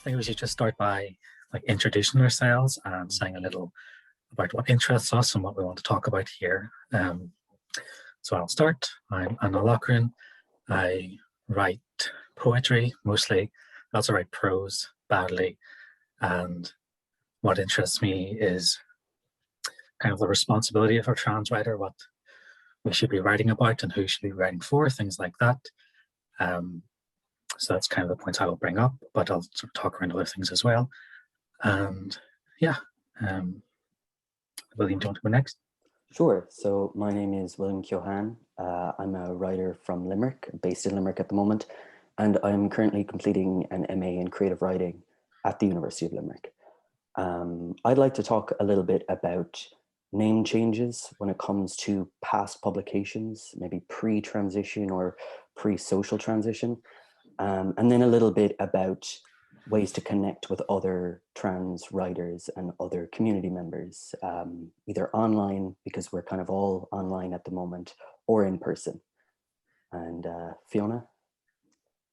think we should just start by introducing ourselves and saying a little about what interests us and what we want to talk about here. So I'll start. I'm Anna Lochran. I write poetry mostly. I also write prose badly. And what interests me is kind of the responsibility of a trans writer, what we should be writing about and who should be writing for, things like that. So that's kind of the points I will bring up, but I'll sort of talk around other things as well. And yeah, William, do you want to go next? Sure. So my name is William Keohane. I'm a writer from Limerick, based in Limerick at the moment, and I'm currently completing an MA in creative writing at the University of Limerick. I'd like to talk a little bit about name changes when it comes to past publications, maybe pre-transition or pre-social transition, and then a little bit about ways to connect with other trans writers and other community members, either online, because we're kind of all online at the moment, or in person. And Fiona?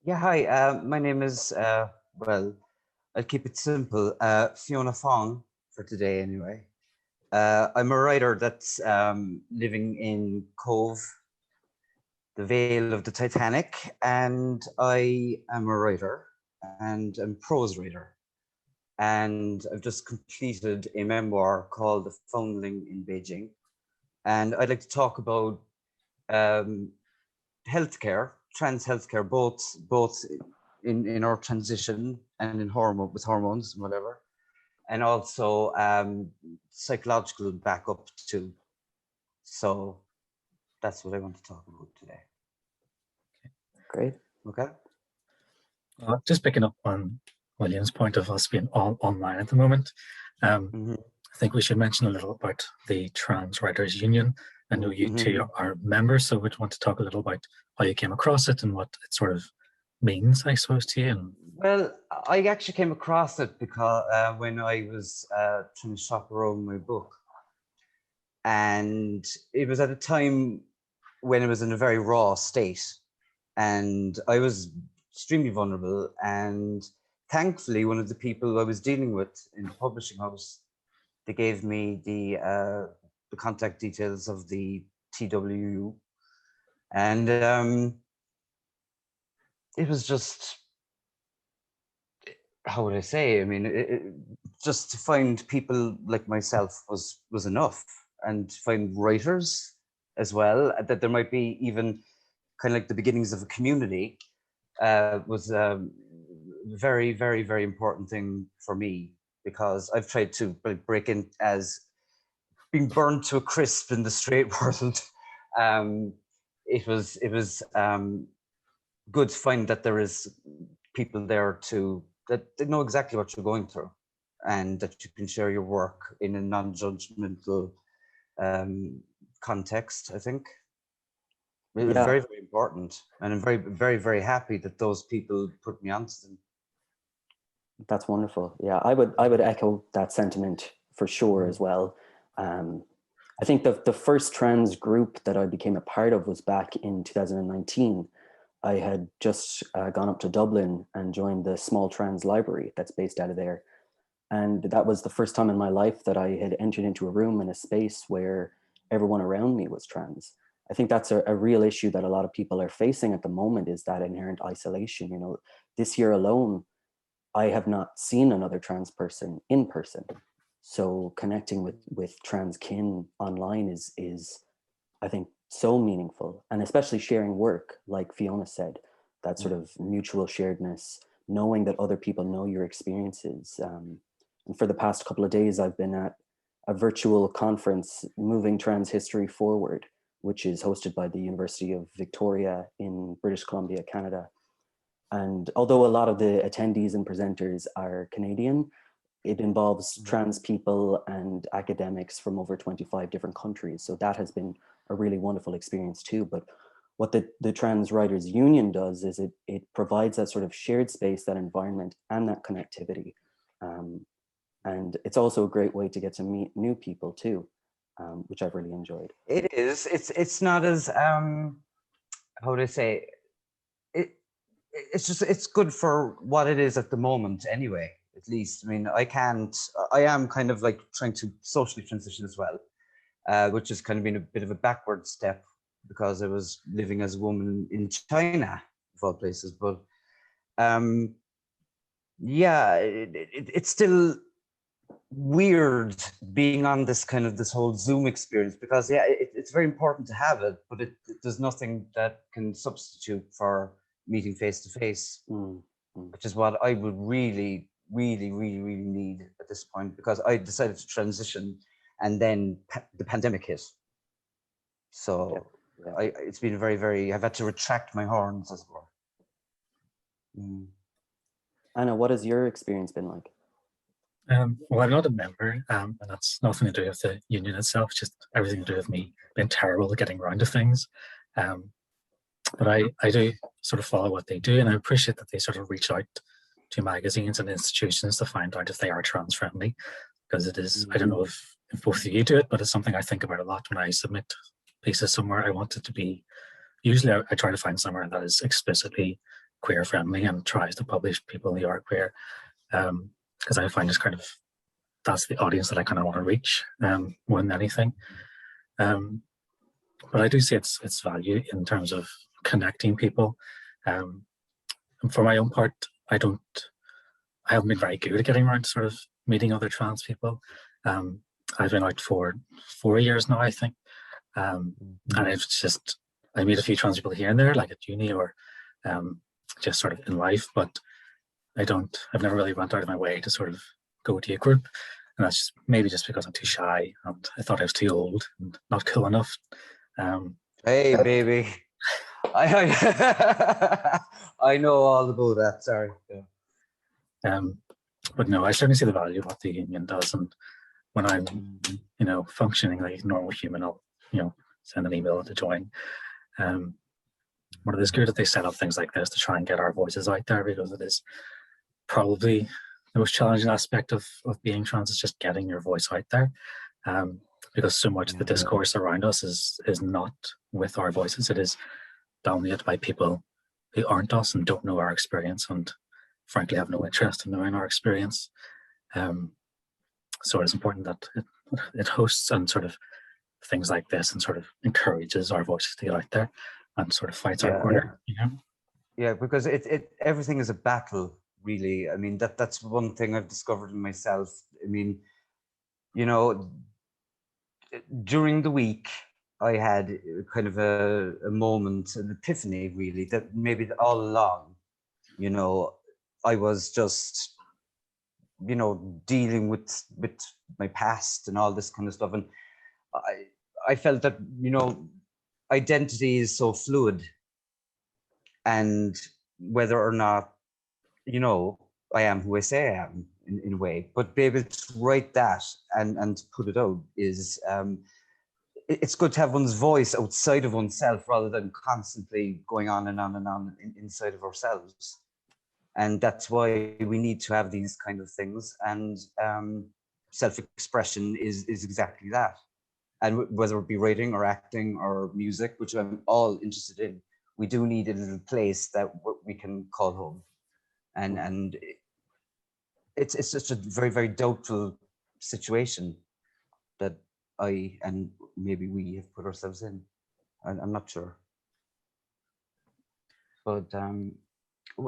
Yeah, hi, my name is, well, I'll keep it simple, Fiona Feng for today anyway. I'm a writer that's living in Cove, the Vale of the Titanic, and I am a writer and I'm a prose writer. And I've just completed a memoir called The Foundling in Beijing. And I'd like to talk about healthcare, trans healthcare, both in our transition and in with hormones and whatever, and also psychological backup too. So that's what I want to talk about today. Great. Okay. Just picking up on William's point of us being all online at the moment, I think we should mention a little about the Trans Writers Union. I know you two are members, so we'd want to talk a little about how you came across it and what it sort of means, I suppose, to you. Well, I actually came across it because when I was trying to shop around my book, and it was at a time when it was in a very raw state, and I was extremely vulnerable. And thankfully, one of the people I was dealing with in the publishing house, they gave me the contact details of the TWU, and it was just, how would I say? I mean, just to find people like myself was enough, and to find writers as well, that there might be even kind of like the beginnings of a community was a very, very, very important thing for me, because I've tried to break in as being burned to a crisp in the straight world. It was good to find that there is people there that they know exactly what you're going through, and that you can share your work in a non-judgmental context. I think it was very, very important, and I'm very, very, very happy that those people put me onto them. That's wonderful. Yeah, I would echo that sentiment for sure as well. I think the first trans group that I became a part of was back in 2019. I had just gone up to Dublin and joined the small trans library that's based out of there. And that was the first time in my life that I had entered into a room in a space where everyone around me was trans. I think that's a real issue that a lot of people are facing at the moment, is that inherent isolation. You know, this year alone, I have not seen another trans person in person. So connecting with trans kin online is, I think, so meaningful, and especially sharing work, like Fiona said, that sort of mutual sharedness, knowing that other people know your experiences. And for the past couple of days, I've been at a virtual conference, Moving Trans History Forward, which is hosted by the University of Victoria in British Columbia, Canada. And although a lot of the attendees and presenters are Canadian, it involves trans people and academics from over 25 different countries. So that has been a really wonderful experience too. But what the Trans Writers Union does is it provides that sort of shared space, that environment, and that connectivity. And it's also a great way to get to meet new people too, which I've really enjoyed. It is. It's not as how would I say it. it's good for what it is at the moment anyway, at least. I mean, I am kind of like trying to socially transition as well, which has kind of been a bit of a backward step because I was living as a woman in China, of all places. But yeah, it's still weird being on this whole Zoom experience, because yeah, it's very important to have it, but there's nothing that can substitute for meeting face to face, which is what I would really need at this point, because I decided to transition and then the pandemic hit. So it's been I've had to retract my horns, as it were. Anna, what has your experience been like? Well, I'm not a member, and that's nothing to do with the union itself, just everything to do with me being terrible at getting around to things. But I do sort of follow what they do, and I appreciate that they sort of reach out to magazines and institutions to find out if they are trans friendly, because it is, I don't know if both of you do it, but it's something I think about a lot when I submit pieces somewhere. I want it to be, usually I try to find somewhere that is explicitly queer friendly and tries to publish people who are queer. Because I find it's kind of, that's the audience that I kind of want to reach more than anything. But I do see its value in terms of connecting people. And for my own part, I haven't been very good at getting around to sort of meeting other trans people. I've been out for 4 years now, I think. And it's just, I meet a few trans people here and there, like at uni or just sort of in life, but I've never really went out of my way to sort of go to a group. And that's maybe just because I'm too shy and I thought I was too old and not cool enough. Hey, baby. I know all about that, sorry. But no, I certainly see the value of what the union does. And when I'm, functioning like a normal human, I'll, send an email to join. But it is good that they set up things like this to try and get our voices out there, because it is probably the most challenging aspect of being trans, is just getting your voice out there, because so much of the discourse around us is not with our voices. It is dominated by people who aren't us and don't know our experience and frankly have no interest in knowing our experience. So it's important that it hosts and sort of things like this and sort of encourages our voices to get out there and sort of fights our corner. Yeah, because everything is a battle, really. I mean, that's one thing I've discovered in myself. I mean, during the week, I had kind of a moment, an epiphany, really, that maybe all along, I was just, dealing with my past and all this kind of stuff. And I felt that, identity is so fluid, and whether or not, I am who I say I am in a way, but be able to write that and put it out is, it's good to have one's voice outside of oneself rather than constantly going on and on and on inside of ourselves. And that's why we need to have these kind of things. And self-expression is exactly that. And whether it be writing or acting or music, which I'm all interested in, we do need a little place that we can call home. And it's just a very, very doubtful situation that I and maybe we have put ourselves in. I'm not sure. But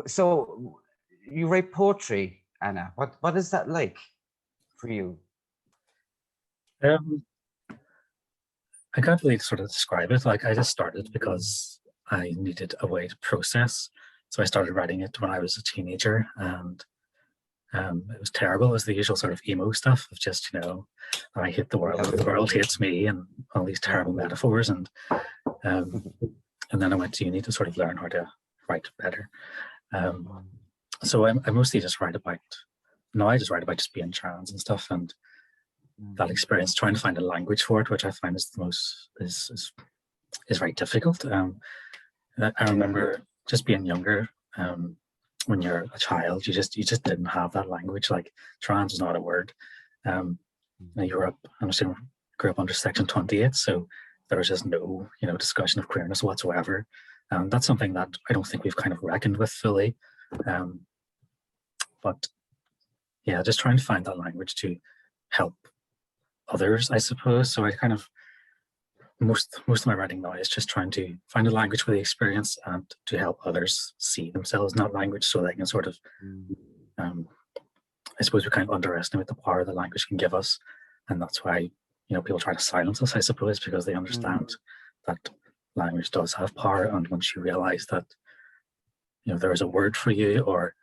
so you write poetry, Anna. What is that like for you? I can't really sort of describe it. Like, I just started because I needed a way to process. So I started writing it when I was a teenager, and it was terrible. It was the usual sort of emo stuff of just, I hate the world, the world hates me, and all these terrible metaphors. And then I went to uni to sort of learn how to write better. So I mostly just write about, I just write about just being trans and stuff, and that experience, trying to find a language for it, which I find is the most, is very difficult. I remember just being younger, when you're a child, you just didn't have that language. Like, trans is not a word. I grew up under Section 28, so there was just no, discussion of queerness whatsoever. And that's something that I don't think we've kind of reckoned with fully. But yeah, just trying to find that language to help others, I suppose. So I kind of, most of my writing now is just trying to find a language for the experience and to help others see themselves in that language, so they can sort of, I suppose we kind of underestimate the power that language can give us. And that's why, people try to silence us, I suppose, because they understand that language does have power. And once you realize that, there is a word for you, or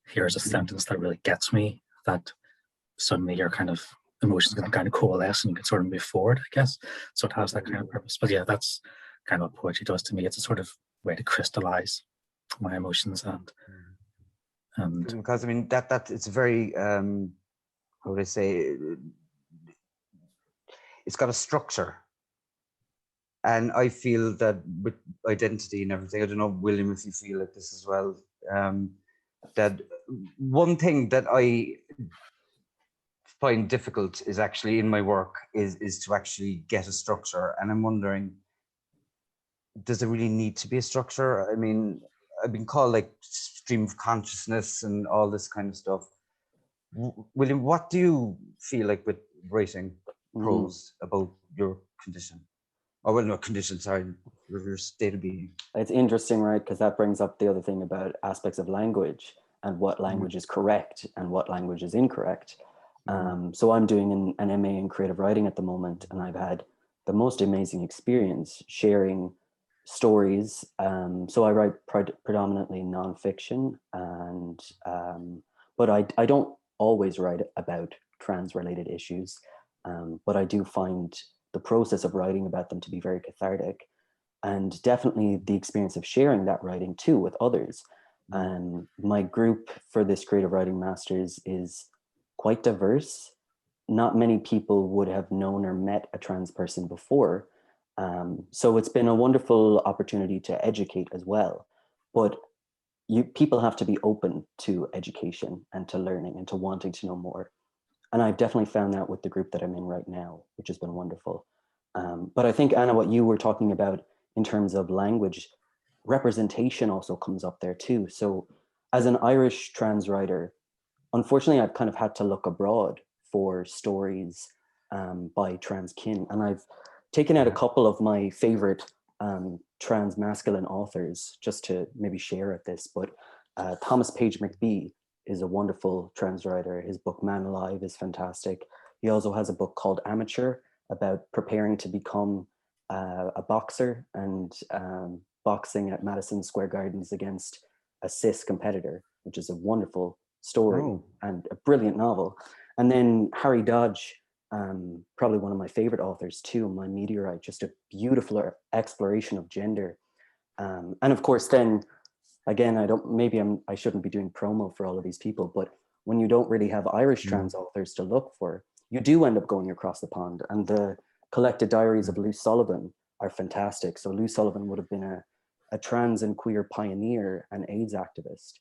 here's a sentence that really gets me, that suddenly your kind of emotions can kind of coalesce and you can sort of move forward, I guess. So it has that kind of purpose. But yeah, that's kind of what poetry does to me. It's a sort of way to crystallize my emotions and because I mean that it's very how would I say, it's got a structure. And I feel that with identity and everything, I don't know, William, if you feel like this as well, that one thing that I find difficult is actually in my work is to actually get a structure. And I'm wondering, does there really need to be a structure? I mean, I've been called like stream of consciousness and all this kind of stuff. William, what do you feel like with writing prose about your condition? Oh, well, no, condition, sorry, your state of being. It's interesting, right? Because that brings up the other thing about aspects of language and what language is correct and what language is incorrect. So I'm doing an MA in creative writing at the moment, and I've had the most amazing experience sharing stories. So I write predominantly nonfiction, and but I don't always write about trans-related issues, but I do find the process of writing about them to be very cathartic, and definitely the experience of sharing that writing too with others. My group for this creative writing masters is quite diverse. Not many people would have known or met a trans person before. So it's been a wonderful opportunity to educate as well. But people have to be open to education and to learning and to wanting to know more. And I've definitely found that with the group that I'm in right now, which has been wonderful. But I think, Anna, what you were talking about in terms of language, representation also comes up there too. So as an Irish trans writer, unfortunately, I've kind of had to look abroad for stories by trans kin. And I've taken out a couple of my favorite trans masculine authors just to maybe share at this. But Thomas Page McBee is a wonderful trans writer. His book Man Alive is fantastic. He also has a book called Amateur about preparing to become a boxer and boxing at Madison Square Gardens against a cis competitor, which is a wonderful story and a brilliant novel. And then Harry Dodge, probably one of my favorite authors too, My Meteorite, just a beautiful exploration of gender. And of course, then again, I shouldn't be doing promo for all of these people, but when you don't really have Irish trans authors to look for, you do end up going across the pond. And the collected diaries of Lou Sullivan are fantastic. So Lou Sullivan would have been a trans and queer pioneer and AIDS activist.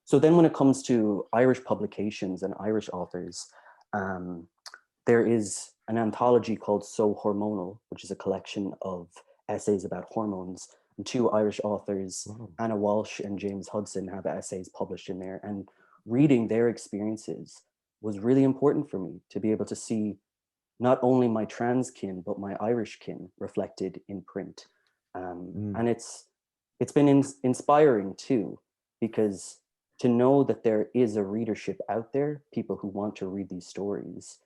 So then when it comes to Irish publications and Irish authors, there is an anthology called So Hormonal, which is a collection of essays about hormones. And two Irish authors, Anna Walsh and James Hudson, have essays published in there. And reading their experiences was really important for me to be able to see not only my trans kin, but my Irish kin reflected in print. And it's been inspiring too, because to know that there is a readership out there, people who want to read these stories,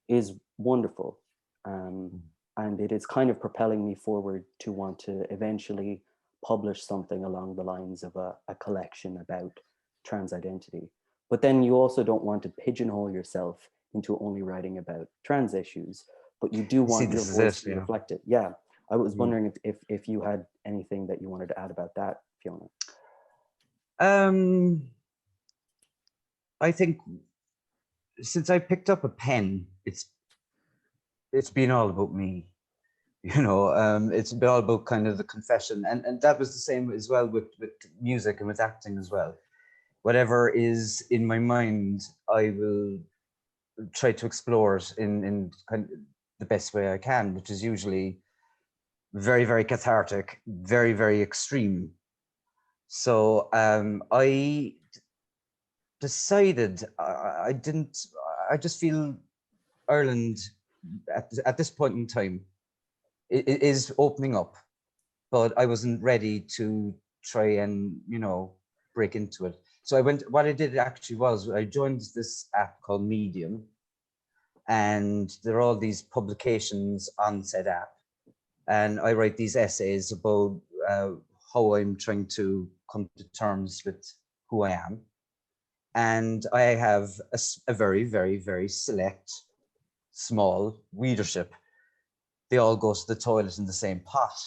is wonderful. And it is kind of propelling me forward to want to eventually publish something along the lines of a collection about trans identity. But then you also don't want to pigeonhole yourself into only writing about trans issues, but you do want your voice to be reflected. Yeah, I was wondering if you had anything that you wanted to add about that, Fiona. I think since I picked up a pen, it's been all about me. It's been all about kind of the confession, and that was the same as well with music and with acting as well. Whatever is in my mind, I will try to explore it in kind of the best way I can, which is usually very, very cathartic, very, very extreme. So I decided I just feel Ireland at this point in time is opening up, but I wasn't ready to try and, break into it. So what I did actually was I joined this app called Medium, and there are all these publications on said app. And I write these essays about how I'm trying to come to terms with who I am. And I have a very, very, very select, small readership. They all go to the toilet in the same pot,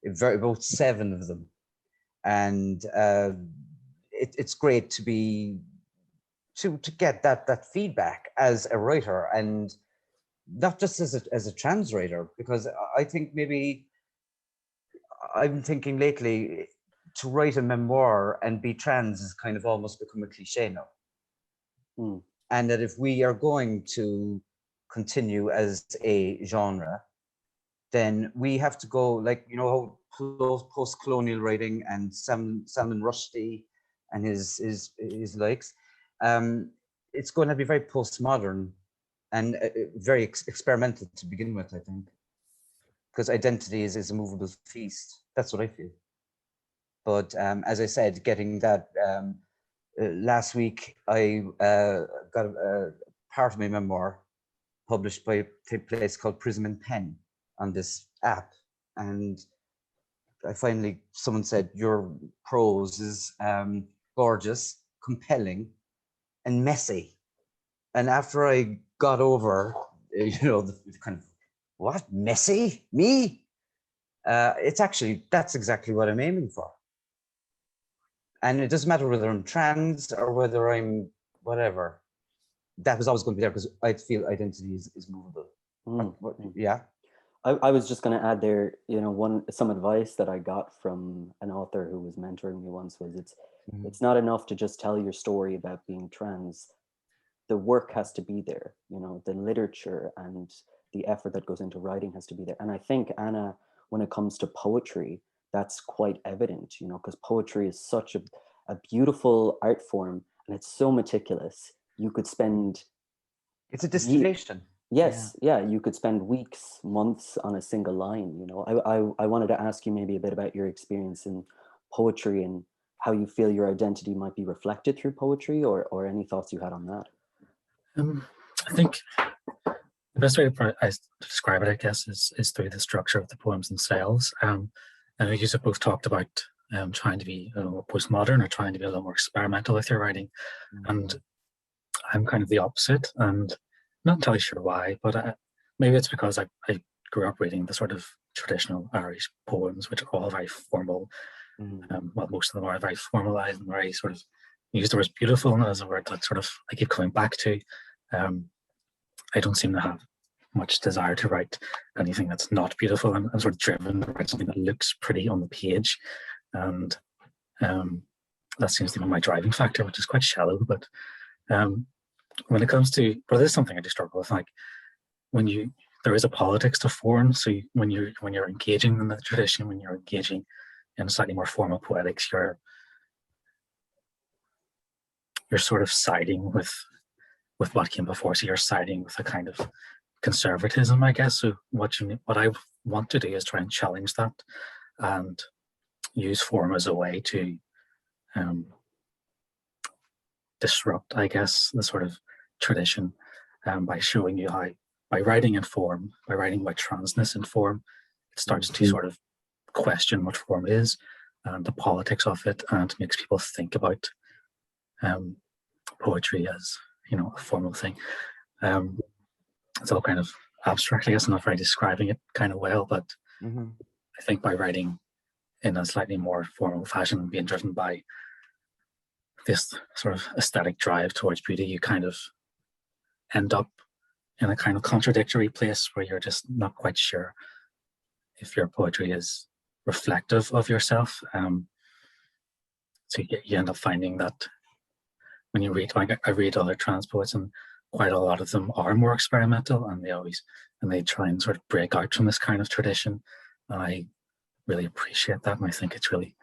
about 7 of them. And it's great to get that feedback as a writer, and not just as a trans writer, because I think maybe I'm thinking lately to write a memoir and be trans is kind of almost become a cliche now. Mm. And that if we are going to continue as a genre, then we have to go, like, how post-colonial writing and Salman Rushdie and his likes, it's going to be very postmodern and very experimental to begin with, I think, because identity is a movable feast. That's what I feel. But as I said, getting that last week, I got a part of my memoir published by a place called Prism and Pen on this app, and someone said your prose is gorgeous, compelling, and messy. And after I got over, the kind of, what, messy? Me? That's exactly what I'm aiming for. And it doesn't matter whether I'm trans or whether I'm whatever. That was always going to be there because I feel identity is movable. Yeah. I was just going to add there, some advice that I got from an author who was mentoring me once was it's not enough to just tell your story about being trans. The work has to be there, the literature and the effort that goes into writing has to be there. And I think, Anna, when it comes to poetry, that's quite evident, because poetry is such a beautiful art form and it's so meticulous. You could spend... It's a distillation. Yes, yeah, you could spend weeks, months on a single line, I wanted to ask you maybe a bit about your experience in poetry and how you feel your identity might be reflected through poetry, or any thoughts you had on that. I think the best way to describe it, I guess, is through the structure of the poems themselves. And you both talked about trying to be a little more postmodern or trying to be a little more experimental with your writing. And I'm kind of the opposite, and not entirely sure why, but maybe it's because I grew up reading the sort of traditional Irish poems, which are all very formal. Well, most of them are very formalized and very sort of use the word beautiful as a word that sort of I keep coming back to. I don't seem to have much desire to write anything that's not beautiful. I'm sort of driven to write something that looks pretty on the page, and that seems to be my driving factor, which is quite shallow. But when it comes to, but it is something I do struggle with. Like there is a politics to form. So when you're engaging in the tradition, when you're engaging in slightly more formal poetics, you're sort of siding with what came before. So you're siding with a kind of conservatism, I guess. So what I want to do is try and challenge that and use form as a way to disrupt, I guess, the sort of tradition by showing you how, by writing in form, by writing by transness in form, it starts to sort of question what form is and the politics of it, and makes people think about poetry as, a formal thing. It's all kind of abstract, I guess. I'm not very describing it kind of well, but I think by writing in a slightly more formal fashion and being driven by this sort of aesthetic drive towards beauty, you kind of end up in a kind of contradictory place where you're just not quite sure if your poetry is reflective of yourself. So you end up finding that when you read, like I read other trans poets, and quite a lot of them are more experimental, and they try and sort of break out from this kind of tradition. I really appreciate that, and I think it's really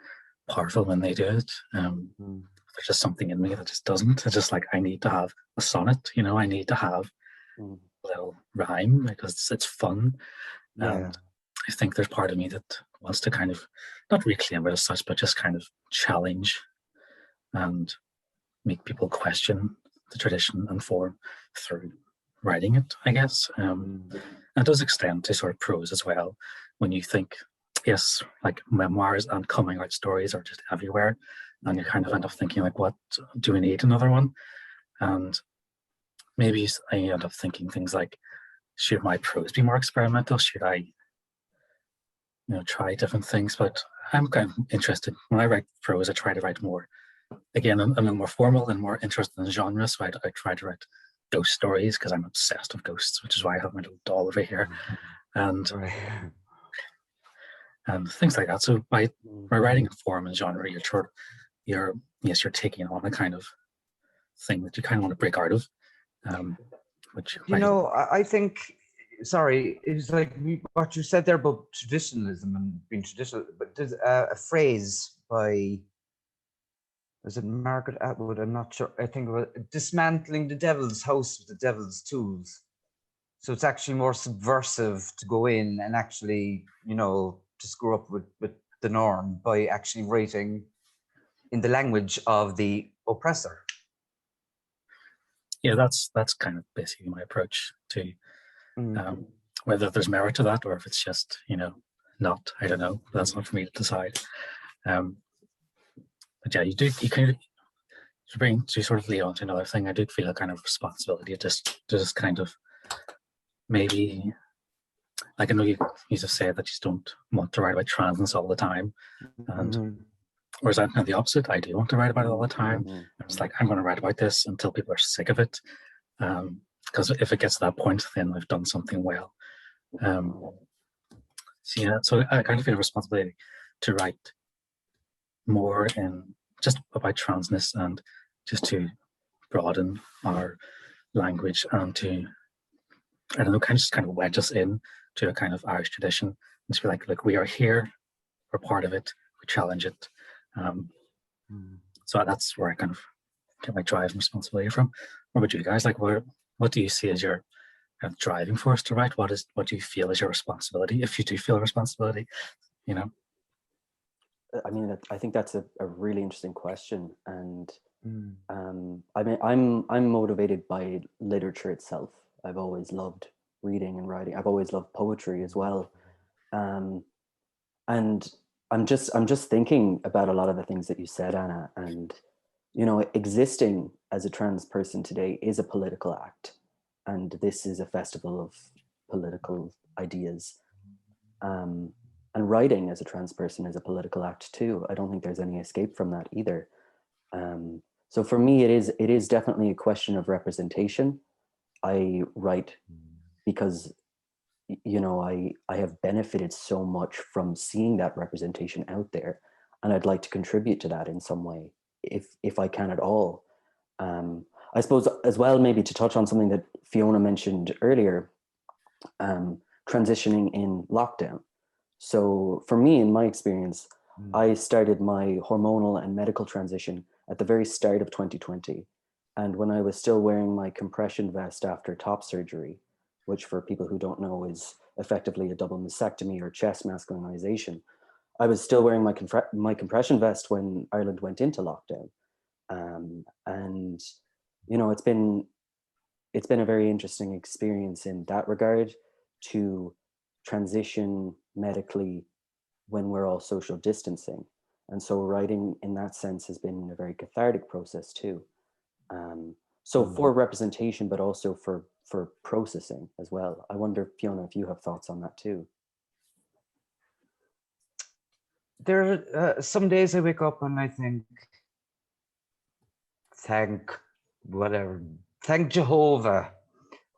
powerful when they do it. There's just something in me that just doesn't. It's just like, I need to have a sonnet, I need to have a little rhyme because it's fun. And I think there's part of me that wants to kind of not reclaim it as such, but just kind of challenge and make people question the tradition and form through writing it, I guess. And it does extend to sort of prose as well. When you think, yes, like memoirs and coming out stories are just everywhere, and you kind of end up thinking, like, what do we need another one? And maybe I end up thinking things like, should my prose be more experimental? Should I, try different things? But I'm kind of interested. When I write prose, I try to write more, again, a little more formal and more interested in genre. So I try to write ghost stories because I'm obsessed with ghosts, which is why I have my little doll over here. And things like that. So by writing in form and genre, you're taking on a kind of thing that you kind of want to break out of. Which I think, sorry, it was like what you said there about traditionalism and being traditional, but there's a phrase by, was it Margaret Atwood? I'm not sure. I think it was dismantling the devil's house with the devil's tools. So it's actually more subversive to go in and actually, to screw up with the norm by actually writing in the language of the oppressor. Yeah, that's kind of basically my approach to whether there's merit to that or if it's just, not. I don't know. That's not for me to decide. But yeah, you kind of to sort of lead on to another thing. I do feel a kind of responsibility to just kind of maybe, like, I know you just said that you don't want to write about transness all the time, and whereas I'm kind of the opposite. I do want to write about it all the time. It's like, I'm going to write about this until people are sick of it, because if it gets to that point, then I've done something well. So I kind of feel a responsibility to write more in just about transness and just to broaden our language and to, I don't know, kind of wedge us in to a kind of Irish tradition and just be like, look, we are here, we're part of it, we challenge it. So that's where I kind of get my drive and responsibility from. What about you guys? Like, what do you see as your kind of driving force to write? What do you feel is your responsibility, if you do feel a responsibility? I mean, I think that's a really interesting question, and I mean, I'm motivated by literature itself. I've always loved reading and writing. I've always loved poetry as well, and I'm just thinking about a lot of the things that you said, Anna, and existing as a trans person today is a political act, and this is a festival of political ideas. And writing as a trans person is a political act too. I don't think there's any escape from that either. So for me, it is definitely a question of representation. I write because, I have benefited so much from seeing that representation out there, and I'd like to contribute to that in some way, if I can at all. I suppose as well, maybe to touch on something that Fiona mentioned earlier, transitioning in lockdown. So for me, in my experience, I started my hormonal and medical transition at the very start of 2020. And when I was still wearing my compression vest after top surgery, which for people who don't know is effectively a double mastectomy or chest masculinization, I was still wearing my compression vest when Ireland went into lockdown. And, it's been a very interesting experience in that regard to transition medically when we're all social distancing. And so writing in that sense has been a very cathartic process too. So for representation, but also for processing as well. I wonder, Fiona, if you have thoughts on that too. There are some days I wake up and I think, thank Jehovah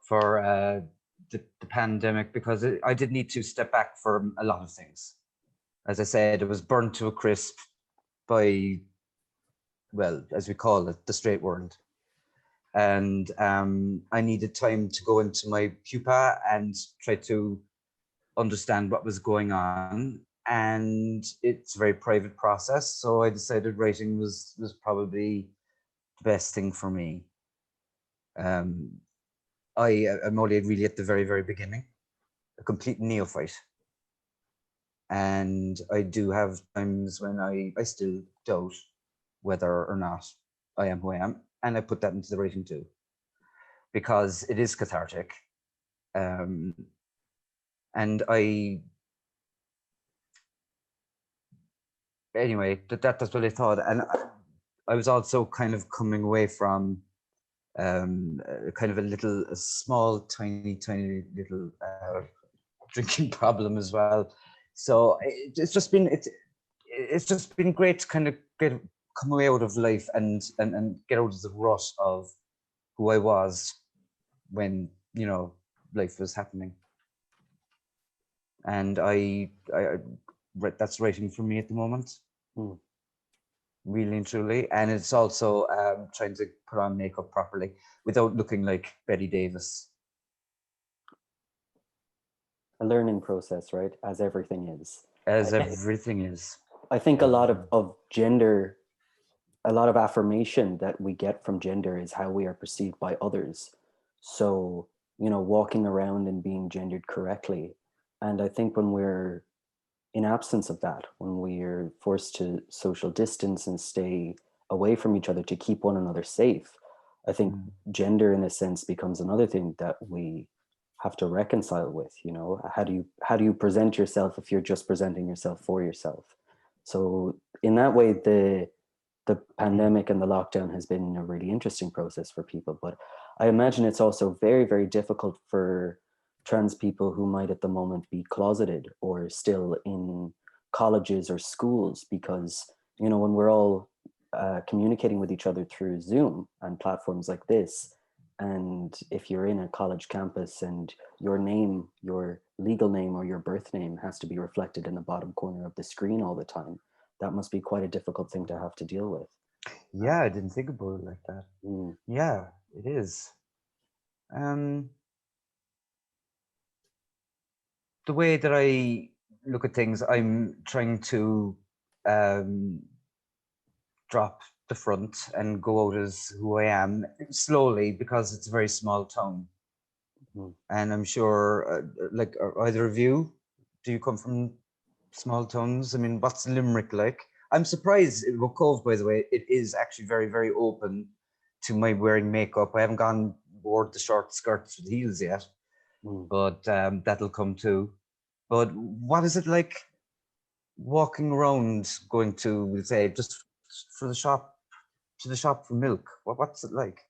for the pandemic, because I did need to step back from a lot of things. As I said, it was burnt to a crisp by, well, as we call it, the straight world. And I needed time to go into my pupa and try to understand what was going on, and it's a very private process. So I decided writing was probably the best thing for me. I'm only really at the very, very beginning, a complete neophyte. And I do have times when I still doubt whether or not I am who I am. And I put that into the writing too, because it is cathartic. And anyway, that's what I thought. And I was also kind of coming away from kind of a small, tiny little drinking problem as well. So it's just been great to kind of come away out of life and get out of the rut of who I was when, you know, life was happening. And that's writing for me at the moment. Really and truly. And it's also trying to put on makeup properly without looking like Betty Davis. A learning process, right? As everything is. Everything is. I think a lot of gender, a lot of affirmation that we get from gender is how we are perceived by others. So, you know, walking around and being gendered correctly. And I think when we're in absence of that, when we're forced to social distance and stay away from each other to keep one another safe, I think gender in a sense becomes another thing that we have to reconcile with. You know, how do you present yourself if you're just presenting yourself for yourself? So in that way, the pandemic and the lockdown has been a really interesting process for people, but I imagine it's also very, very difficult for trans people who might at the moment be closeted or still in colleges or schools, because, you know, when we're all communicating with each other through Zoom and platforms like this, and if you're in a college campus and your name, your legal name or your birth name has to be reflected in the bottom corner of the screen all the time, that must be quite a difficult thing to have to deal with. Yeah, I didn't think about it like that. Yeah, it is. The way that I look at things, I'm trying to drop the front and go out as who I am slowly, because it's a very small town. And I'm sure, like, either of you, do you come from small towns? I mean, what's Limerick like? I'm surprised about Cove, by the way. It is actually very, very open to my wearing makeup. I haven't wore the short skirts with heels yet, but that'll come too. But what is it like walking around, going to, we'll say, just for the shop, to the shop for milk? What's it like?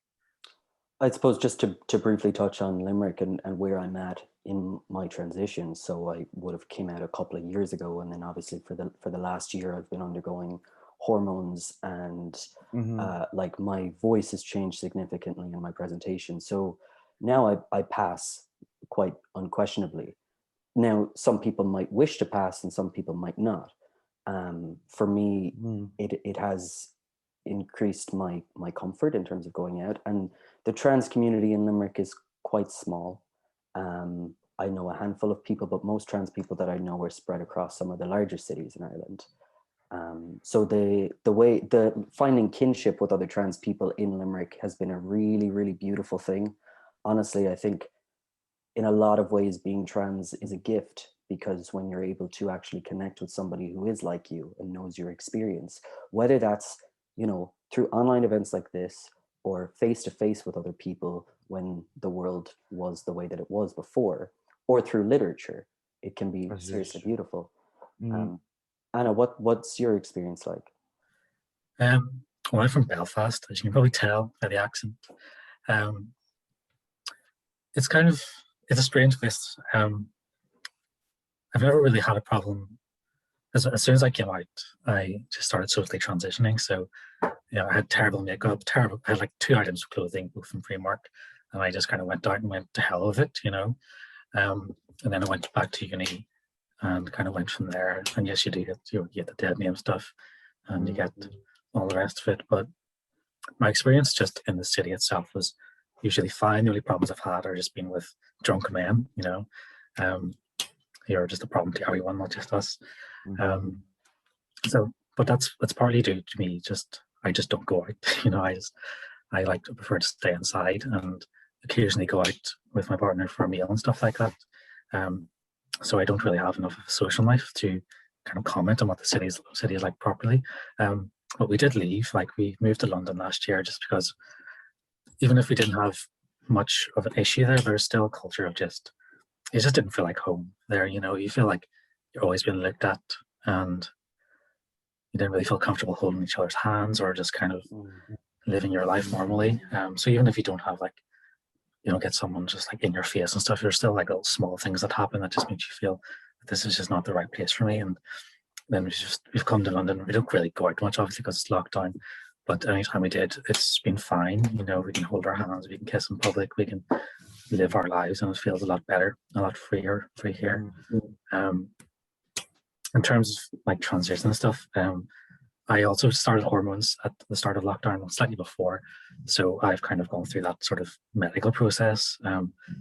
I suppose just to briefly touch on Limerick and where I'm at in my transition. So I would have came out a couple of years ago, and then obviously for the last year I've been undergoing hormones, and like my voice has changed significantly in my presentation. So now I pass quite unquestionably. Now some people might wish to pass and some people might not. For me, it has increased my comfort in terms of going out, and the trans community in Limerick is quite small. I know a handful of people, but most trans people that I know are spread across some of the larger cities in Ireland. So the finding kinship with other trans people in Limerick has been a really, really beautiful thing. Honestly, I think in a lot of ways being trans is a gift, because when you're able to actually connect with somebody who is like you and knows your experience, whether that's, you know, through online events like this or face to face with other people when the world was the way that it was before, or through literature, it can be seriously beautiful. Anna, what's your experience like? Well, I'm from Belfast, as you can probably tell by the accent. It's a strange place. I've never really had a problem. As soon as I came out, I just started socially transitioning. So, you know, I had terrible makeup, I had like 2 items of clothing, both from Primark, and I just kind of went out and went to hell with it, you know. And then I went back to uni and kind of went from there. And yes, you get the dead name stuff, and you get all the rest of it. But my experience just in the city itself was usually fine. The only problems I've had are just being with drunk men, you know. you're just a problem to everyone, not just us. Mhm. So, but that's partly due to me. I just don't go out. I like to prefer to stay inside and occasionally go out with my partner for a meal and stuff like that. So I don't really have enough of a social life to kind of comment on what the city is like properly. But we did leave. Like, we moved to London last year just because even if we didn't have much of an issue there's still a culture of it just didn't feel like home there. You feel like you're always being looked at, and you didn't really feel comfortable holding each other's hands or just kind of living your life normally. So even if you don't have get someone just like in your face and stuff, there's still like little small things that happen that just makes you feel that this is just not the right place for me. And then we've come to London. We don't really go out much, obviously, because it's locked down. But anytime we did, it's been fine. We can hold our hands, we can kiss in public, we can live our lives, and it feels a lot better, a lot free here. In terms of like transition and stuff, I also started hormones at the start of lockdown, slightly before. So I've kind of gone through that sort of medical process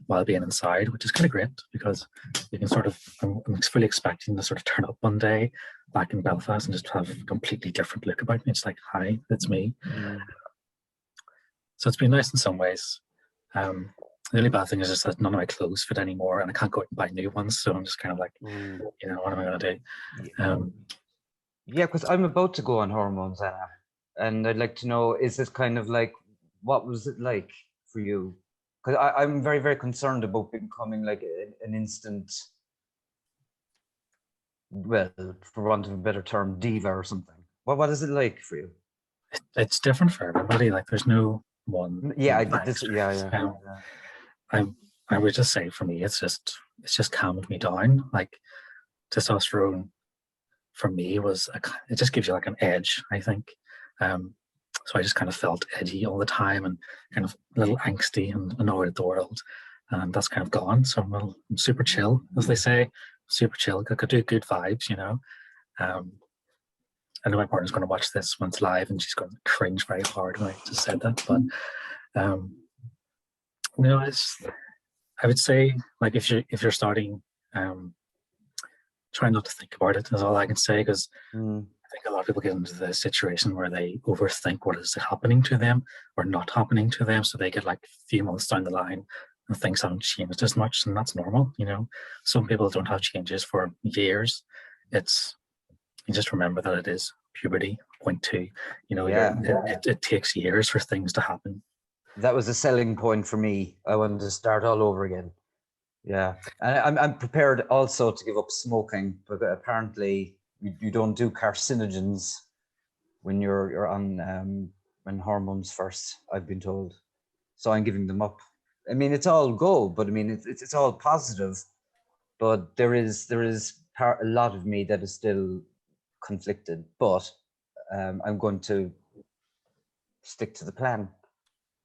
while being inside, which is kind of great because you can sort of, I'm fully expecting to sort of turn up one day back in Belfast and just have a completely different look about me. It's like, hi, it's me. So it's been nice in some ways. The only bad thing is just that none of my clothes fit anymore and I can't go out and buy new ones. So I'm just kind of like, what am I going to do? Yeah, because I'm about to go on hormones, Anna, and I'd like to know, is this kind of like, what was it like for you? Because I'm very, very concerned about becoming like an instant, well, for want of a better term, diva or something. What is it like for you? It's different for everybody. Like, there's no one. Yeah, I did this. Yeah. I would just say for me, it's just calmed me down. Like, testosterone for me it just gives you like an edge, I think. So I just kind of felt edgy all the time and kind of a little angsty and annoyed at the world. And that's kind of gone. So I'm super chill, as they say, super chill. I could do good vibes. I know my partner's going to watch this once live and she's going to cringe very hard when I just said that. But, I would say, like, if you're starting, try not to think about it is all I can say, because I think a lot of people get into the situation where they overthink what is happening to them or not happening to them. So they get like a few months down the line and things haven't changed as much, and that's normal. Some people don't have changes for years. You just remember that it is puberty, point two. It takes years for things to happen. That was a selling point for me. I wanted to start all over again. Yeah, and I'm prepared also to give up smoking, but apparently you don't do carcinogens when you're on when hormones first, I've been told. So I'm giving them up. I mean, it's all go, but I mean it's all positive, but there is a lot of me that is still conflicted. But I'm going to stick to the plan.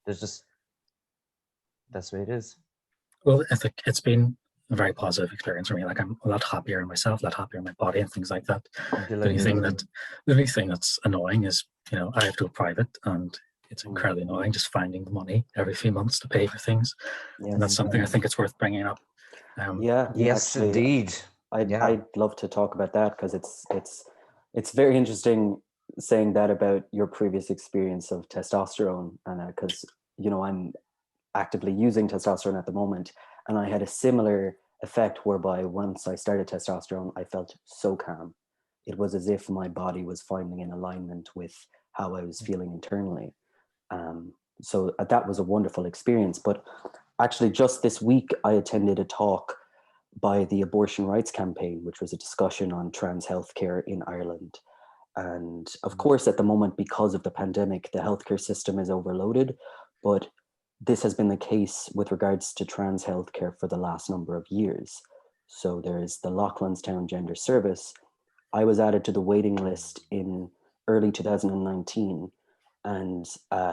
That's the way it is. Well, I think it's been a very positive experience for me. Like, I'm a lot happier in myself, a lot happier in my body and things like that. The only thing that's annoying is, I have to go private, and it's incredibly annoying just finding the money every few months to pay for things. Yes. And that's something I think it's worth bringing up. Yes, actually, indeed. I'd love to talk about that, because it's very interesting saying that about your previous experience of testosterone, Anna, because I'm actively using testosterone at the moment, and I had a similar effect whereby once I started testosterone, I felt so calm. It was as if my body was finally in alignment with how I was feeling internally. So that was a wonderful experience. But actually, just this week, I attended a talk by the Abortion Rights Campaign, which was a discussion on trans healthcare in Ireland. And of course, at the moment, because of the pandemic, the healthcare system is overloaded, but this has been the case with regards to trans healthcare for the last number of years. So there's the Loughlinstown Gender Service. I was added to the waiting list in early 2019. And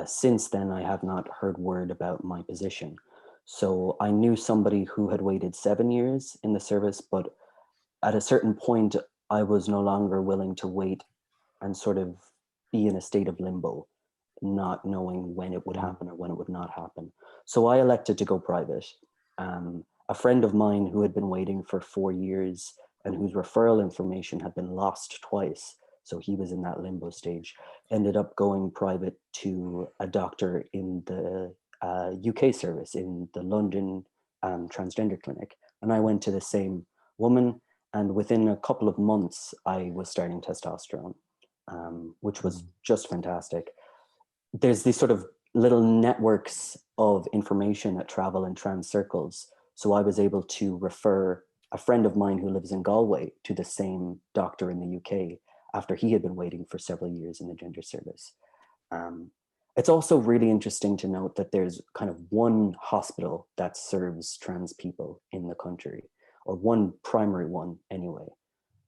since then, I have not heard word about my position. So I knew somebody who had waited 7 years in the service, but at a certain point, I was no longer willing to wait and sort of be in a state of limbo, not knowing when it would happen or when it would not happen. So I elected to go private. a friend of mine who had been waiting for 4 years and whose referral information had been lost twice, so he was in that limbo stage, ended up going private to a doctor in the UK service, in the London transgender clinic. And I went to the same woman, and within a couple of months, I was starting testosterone, which was just fantastic. There's these sort of little networks of information that travel in trans circles. So I was able to refer a friend of mine who lives in Galway to the same doctor in the UK after he had been waiting for several years in the gender service. It's also really interesting to note that there's kind of one hospital that serves trans people in the country, or one primary one anyway.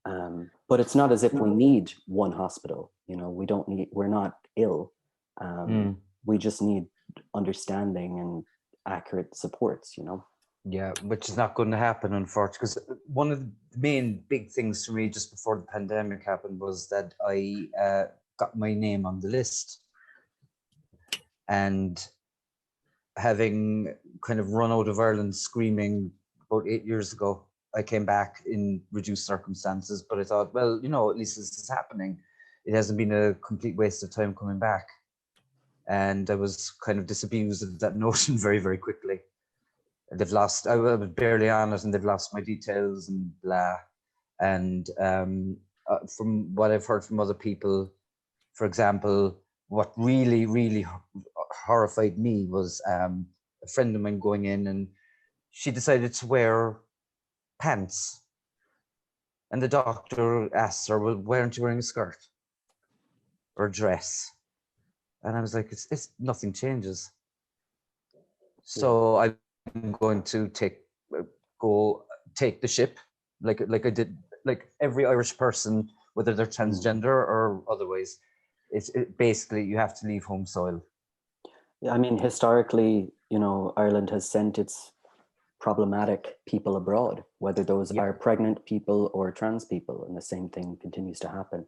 But it's not as if we need one hospital. You know, we're not ill. We just need understanding and accurate supports, you know? Yeah, which is not going to happen, unfortunately, because one of the main big things for me just before the pandemic happened was that I got my name on the list. And having kind of run out of Ireland screaming about 8 years ago, I came back in reduced circumstances, but I thought, well, you know, at least this is happening. It hasn't been a complete waste of time coming back. And I was kind of disabused of that notion very, very quickly. They've lost, I was barely on it, and they've lost my details and blah. And from what I've heard from other people, for example, what really, really horrified me was a friend of mine going in, and she decided to wear pants. And the doctor asked her, well, why aren't you wearing a skirt or a dress? And I was like, it's nothing changes. So I'm going to take the ship, like I did, like every Irish person, whether they're transgender or otherwise. It's basically you have to leave home soil. Yeah, I mean, historically, you know, Ireland has sent its problematic people abroad, whether those are pregnant people or trans people, and the same thing continues to happen.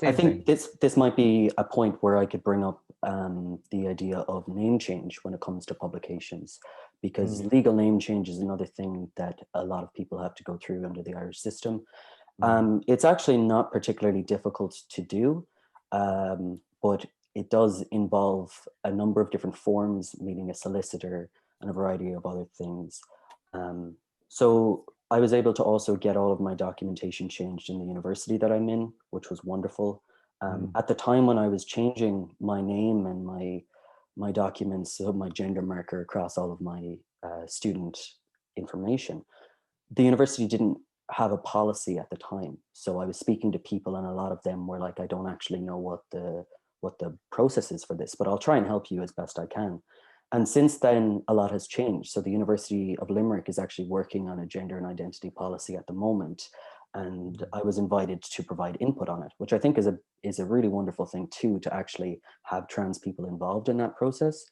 I think this might be a point where I could bring up the idea of name change when it comes to publications, because legal name change is another thing that a lot of people have to go through under the Irish system. It's actually not particularly difficult to do, but it does involve a number of different forms, meaning a solicitor and a variety of other things. So I was able to also get all of my documentation changed in the university that I'm in, which was wonderful. At the time when I was changing my name and my documents, so my gender marker across all of my student information, the university didn't have a policy at the time. So I was speaking to people, and a lot of them were like, I don't actually know what the process is for this, but I'll try and help you as best I can. And since then, a lot has changed. So the University of Limerick is actually working on a gender and identity policy at the moment. And I was invited to provide input on it, which I think is a really wonderful thing too, to actually have trans people involved in that process.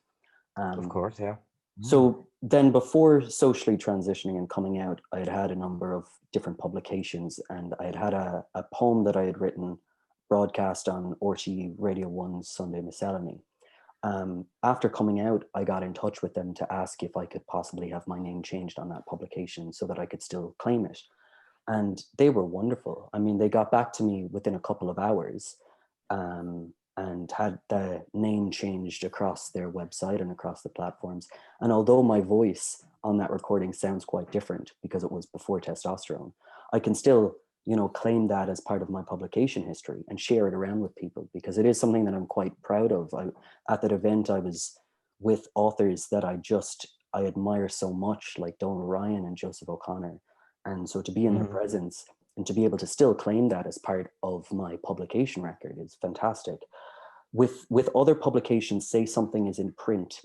Of course, yeah. So then before socially transitioning and coming out, I had had a number of different publications, and I had had a poem that I had written broadcast on RTE Radio 1's Sunday Miscellany. After coming out, I got in touch with them to ask if I could possibly have my name changed on that publication so that I could still claim it. And they were wonderful. I mean, they got back to me within a couple of hours and had the name changed across their website and across the platforms. And although my voice on that recording sounds quite different because it was before testosterone, I can still, you know, claim that as part of my publication history and share it around with people, because it is something that I'm quite proud of. At that event, I was with authors that I admire so much, like Donal Ryan and Joseph O'Connor. And so to be in their presence and to be able to still claim that as part of my publication record is fantastic. With other publications, say something is in print,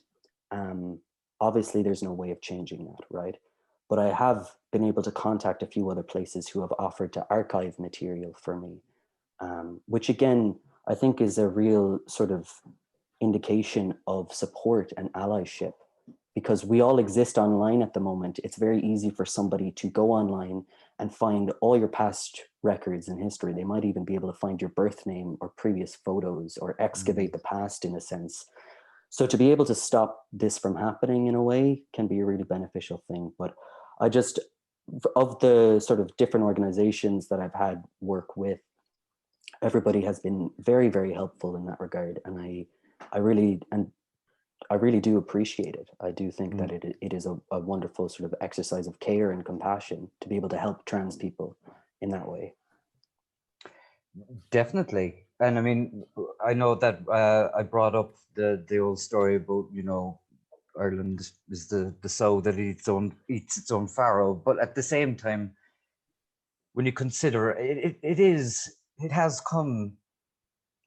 obviously there's no way of changing that, right? But I have been able to contact a few other places who have offered to archive material for me, which again, I think is a real sort of indication of support and allyship, because we all exist online at the moment. It's very easy for somebody to go online and find all your past records and history. They might even be able to find your birth name or previous photos or excavate the past in a sense. So to be able to stop this from happening in a way can be a really beneficial thing. But I just, of the sort of different organizations that I've had work with, everybody has been very, very helpful in that regard. And I really do appreciate it. I do think that it is a wonderful sort of exercise of care and compassion to be able to help trans people in that way. Definitely. And I mean, I know that I brought up the old story about, you know, Ireland is the sow that eats its own farrow. But at the same time, when you consider it has come,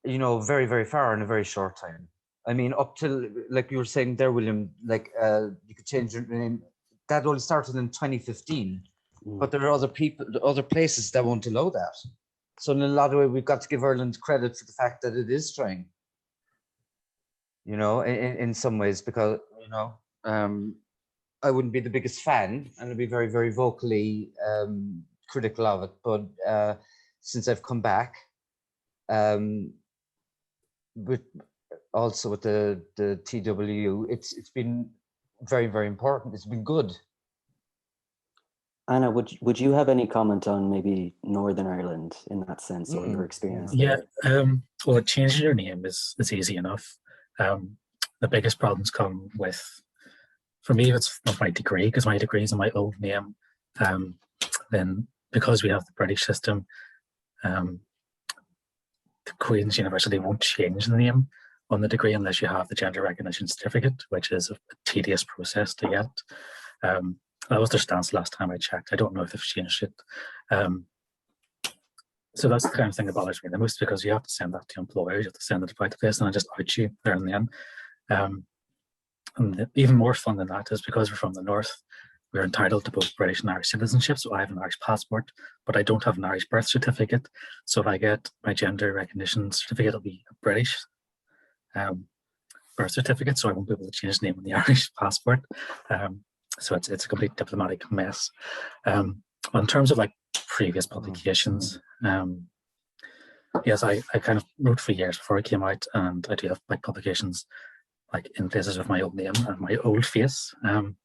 you know, very, very far in a very short time. I mean, up till, like you were saying there, William, like you could change your name. That only started in 2015, but there are other places that won't allow that. So in a lot of ways, we've got to give Ireland credit for the fact that it is trying. You know, in some ways, because, you know, I wouldn't be the biggest fan, and I'd be very, very vocally critical of it. But since I've come back, with also with the TWU, it's been very, very important. It's been good. Anna, would you have any comment on maybe Northern Ireland in that sense, or your experience there? Yeah, well, changing your name is easy enough. The biggest problems come with, for me, it's with my degree, because my degree is in my old name. Then because we have the British system, the Queen's University won't change the name on the degree unless you have the gender recognition certificate, which is a tedious process to get. That was their stance last time I checked. I don't know if they've changed it. So that's the kind of thing that bothers me the most, because you have to send that to employers, you have to send it to the place, and I just out you there and then. And even more fun than that is, because we're from the north, we're entitled to both British and Irish citizenship. So I have an Irish passport, but I don't have an Irish birth certificate. So if I get my gender recognition certificate, it'll be a British birth certificate, so I won't be able to change the name on the Irish passport. So it's a complete diplomatic mess. In terms of like previous publications, yes, I kind of wrote for years before I came out, and I do have like publications like in places with my old name and my old face. And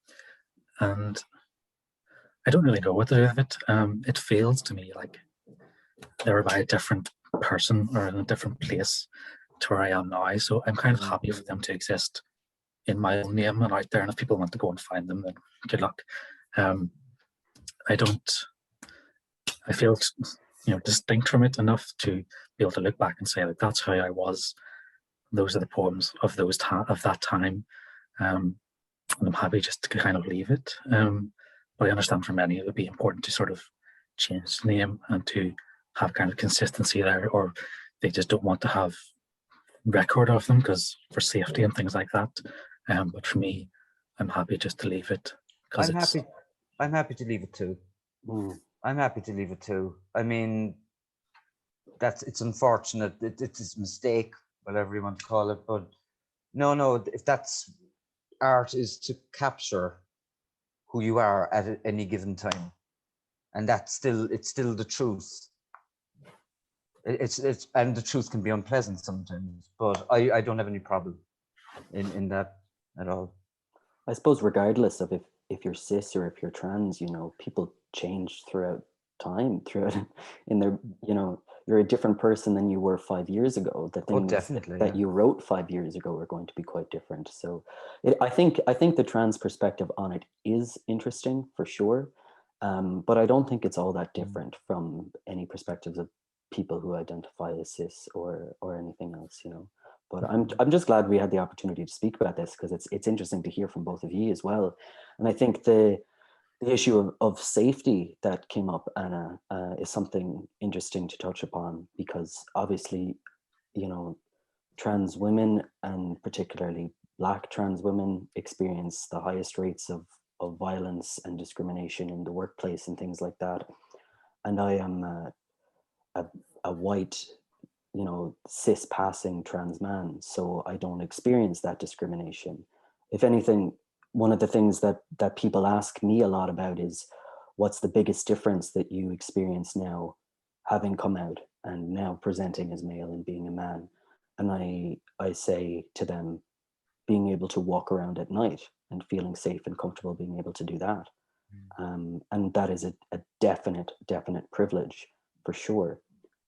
I don't really know what to do with it. It feels to me like they were by a different person or in a different place to where I am now. So I'm kind of happy for them to exist in my own name and out there. And if people want to go and find them, then good luck. I feel, you know, distinct from it enough to be able to look back and say, like, that's how I was. Those are the poems of that time. And I'm happy just to kind of leave it. But I understand for many it would be important to sort of change the name and to have kind of consistency there, or they just don't want to have record of them because for safety and things like that. But for me, I'm happy just to leave it. I'm happy to leave it too. I'm happy to leave it too. I mean, it's unfortunate. It's a mistake, whatever you want to call it. But no, if that's art, is to capture who you are at any given time, and it's still the truth. It's and the truth can be unpleasant sometimes, but I don't have any problem in that at all. I suppose regardless of if you're cis or if you're trans, you know, people change throughout time, in their, you know, you're a different person than you were 5 years ago. The things that you wrote 5 years ago are going to be quite different. So I think the trans perspective on it is interesting for sure. But I don't think it's all that different from any perspectives of people who identify as cis or anything else, you know. But I'm just glad we had the opportunity to speak about this, because it's interesting to hear from both of you as well. And I think the issue of safety that came up, Anna, is something interesting to touch upon, because obviously, you know, trans women, and particularly Black trans women, experience the highest rates of violence and discrimination in the workplace and things like that. And I am a white, you know, cis passing trans man, so I don't experience that discrimination. If anything, one of the things that people ask me a lot about is, what's the biggest difference that you experience now, having come out and now presenting as male and being a man? And I say to them, being able to walk around at night and feeling safe and comfortable being able to do that. And that is a definite privilege for sure.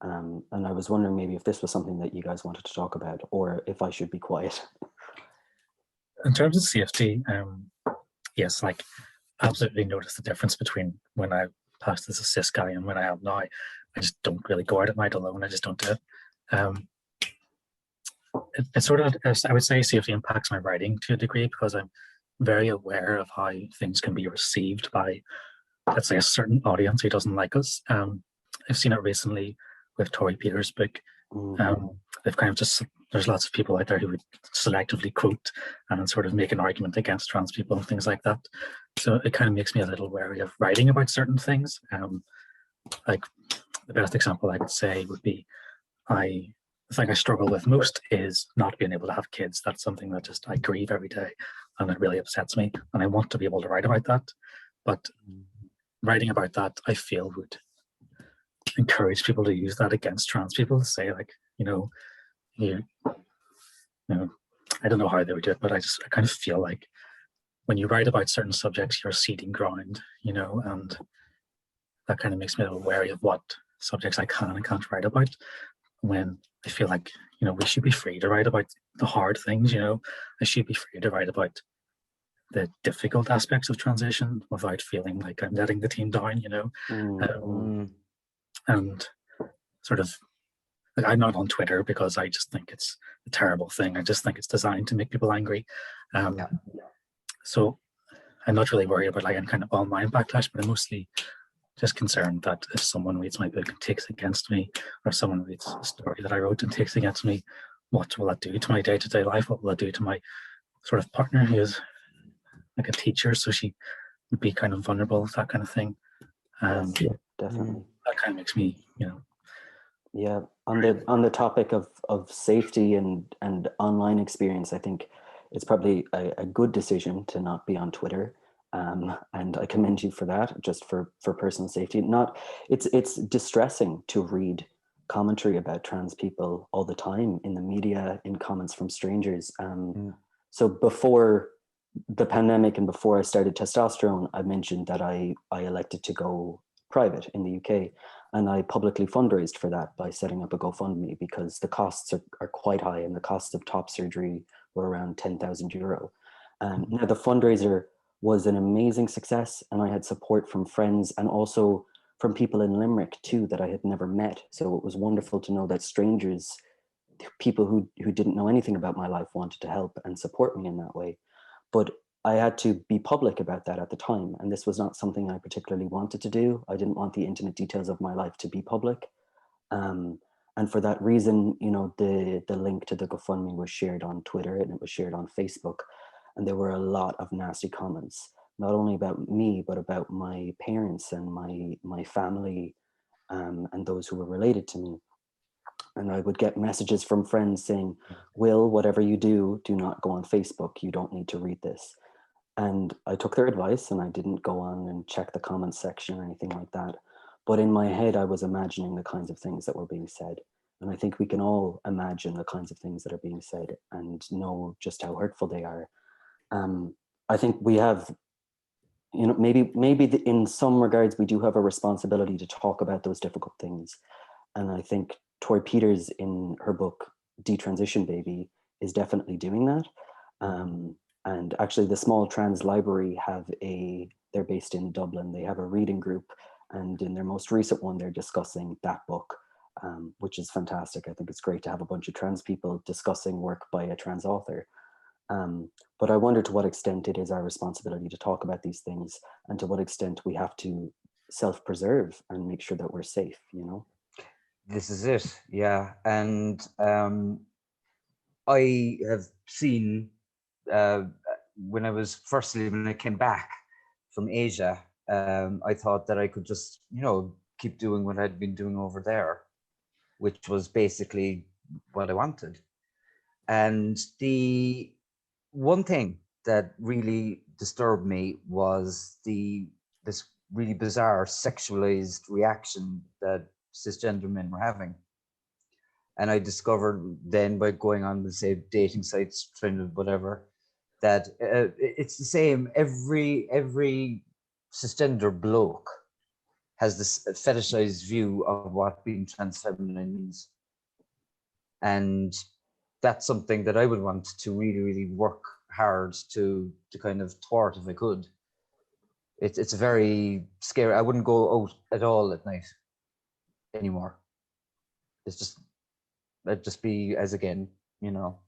And I was wondering maybe if this was something that you guys wanted to talk about, or if I should be quiet. In terms of safety, yes, like absolutely notice the difference between when I passed as a cis guy and when I am now. I just don't really go out at night alone. I just don't do it. It sort of, I would say, safety impacts my writing to a degree because I'm very aware of how things can be received by, let's say, a certain audience who doesn't like us. I've seen it recently with Tori Peters' book. They've kind of just, there's lots of people out there who would selectively quote and sort of make an argument against trans people and things like that. So it kind of makes me a little wary of writing about certain things. Like the best example I could say would be, the thing I struggle with most is not being able to have kids. That's something that just I grieve every day, and it really upsets me. And I want to be able to write about that, but writing about that, I feel, would encourage people to use that against trans people. To say, like, you know, I don't know how they would do it, but I kind of feel like when you write about certain subjects, you're ceding ground, and that kind of makes me a little wary of what subjects I can and can't write about. When I feel like, we should be free to write about the hard things, I should be free to write about the difficult aspects of transition without feeling like I'm letting the team down, and sort of, like, I'm not on Twitter because I just think it's a terrible thing. I just think it's designed to make people angry. So I'm not really worried about like any kind of online backlash, but I'm mostly just concerned that if someone reads my book and takes against me, or if someone reads a story that I wrote and takes against me, what will that do to my day-to-day life? What will that do to my sort of partner who is like a teacher, so she would be kind of vulnerable, that kind of thing. Yeah, definitely. That kind of makes me, Yeah, on the topic of safety and online experience, I think it's probably a good decision to not be on Twitter. And I commend you for that, just for personal safety. It's distressing to read commentary about trans people all the time in the media, in comments from strangers. So before the pandemic and before I started testosterone, I mentioned that I elected to go private in the UK, and I publicly fundraised for that by setting up a GoFundMe, because the costs are quite high, and the costs of top surgery were around €10,000. Now the fundraiser was an amazing success, and I had support from friends and also from people in Limerick too that I had never met. So it was wonderful to know that strangers, people who didn't know anything about my life, wanted to help and support me in that way. But I had to be public about that at the time, and this was not something I particularly wanted to do. I didn't want the intimate details of my life to be public. And for that reason, the link to the GoFundMe was shared on Twitter, and it was shared on Facebook. And there were a lot of nasty comments, not only about me, but about my parents and my family, and those who were related to me. And I would get messages from friends saying, Will, whatever you do not go on Facebook. You don't need to read this. And I took their advice, and I didn't go on and check the comments section or anything like that. But in my head, I was imagining the kinds of things that were being said. And I think we can all imagine the kinds of things that are being said and know just how hurtful they are. I think we have, maybe in some regards, we do have a responsibility to talk about those difficult things. And I think Tori Peters, in her book, Detransition Baby, is definitely doing that. And actually the Small Trans Library they're based in Dublin. They have a reading group, and in their most recent one, they're discussing that book, which is fantastic. I think it's great to have a bunch of trans people discussing work by a trans author. But I wonder to what extent it is our responsibility to talk about these things, and to what extent we have to self-preserve and make sure that we're safe, This is it, yeah. And I have seen, when I came back from Asia, I thought that I could just, keep doing what I'd been doing over there, which was basically what I wanted. And the one thing that really disturbed me was this really bizarre sexualized reaction that cisgender men were having. And I discovered then, by going on the, say, dating sites, Tinder, whatever, that it's the same. Every cisgender bloke has this fetishized view of what being trans feminine means. And that's something that I would want to really, really work hard to kind of thwart if I could. It's very scary. I wouldn't go out at all at night anymore. I'd just be as again, you know,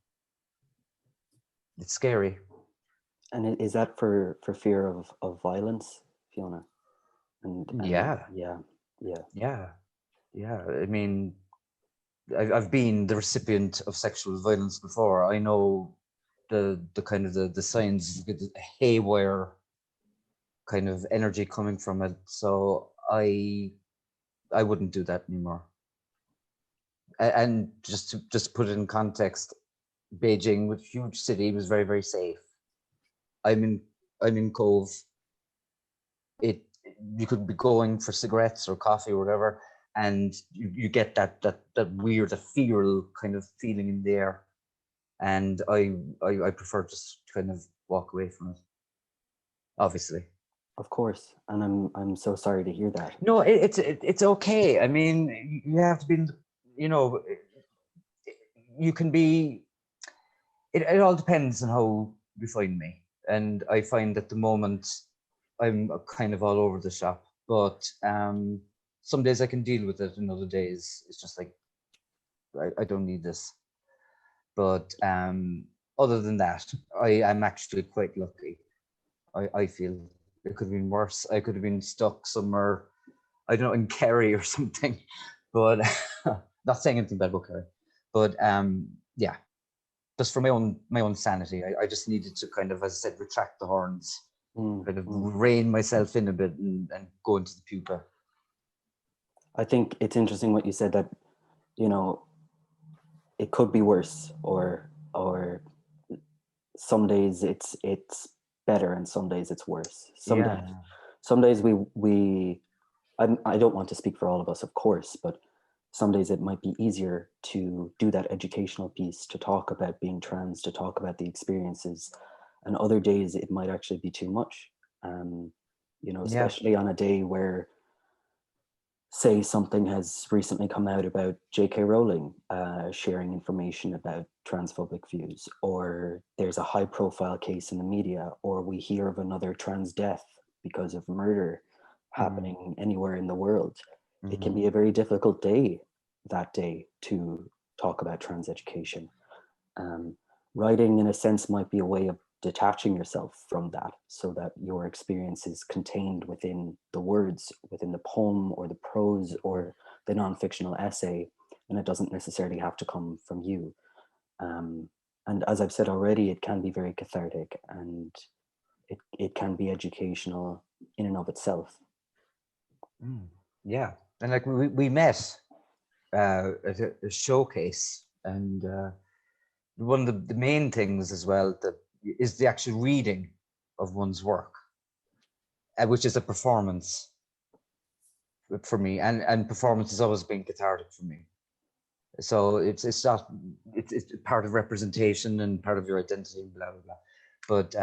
it's scary. And is that for fear of violence, Fiona? And Yeah. I mean, I've been the recipient of sexual violence before. I know the kind of the signs. You get the haywire kind of energy coming from it. So I wouldn't do that anymore. And just to put it in context, Beijing, which huge city, was very, very safe. I'm in Cove. You could be going for cigarettes or coffee or whatever, and you get that weird, ethereal kind of feeling in the air. And I prefer just to kind of walk away from it. Obviously. Of course, and I'm so sorry to hear that. No, it's okay. I mean, you have to be, you know, you can be. It all depends on how you find me, and I find at the moment I'm kind of all over the shop. But some days I can deal with it, and other days it's just like I don't need this. But other than that, I am actually quite lucky. I feel it could have been worse. I could have been stuck somewhere, I don't know, in Kerry or something. But not saying anything bad about Kerry. But yeah, just for my own sanity, I just needed to kind of, as I said, retract the horns, kind of rein myself in a bit and go into the pupa. I think it's interesting what you said, that, you know, it could be worse, or some days it's better and some days it's worse. Some days I don't want to speak for all of us, of course, but some days it might be easier to do that educational piece, to talk about being trans, to talk about the experiences, and other days it might actually be too much. You know, especially on a day where, say, something has recently come out about J.K. Rowling sharing information about transphobic views, or there's a high profile case in the media, or we hear of another trans death because of murder happening anywhere in the world. It can be a very difficult day that day to talk about trans education. Writing, in a sense, might be a way of detaching yourself from that, so that your experience is contained within the words, within the poem or the prose or the non-fictional essay, and it doesn't necessarily have to come from you. And as I've said already, it can be very cathartic, and it can be educational in and of itself. Yeah, and like we met at a showcase, and one of the main things as well that is the actual reading of one's work, which is a performance for me, and performance has always been cathartic for me. So it's part of representation and part of your identity and blah blah blah. But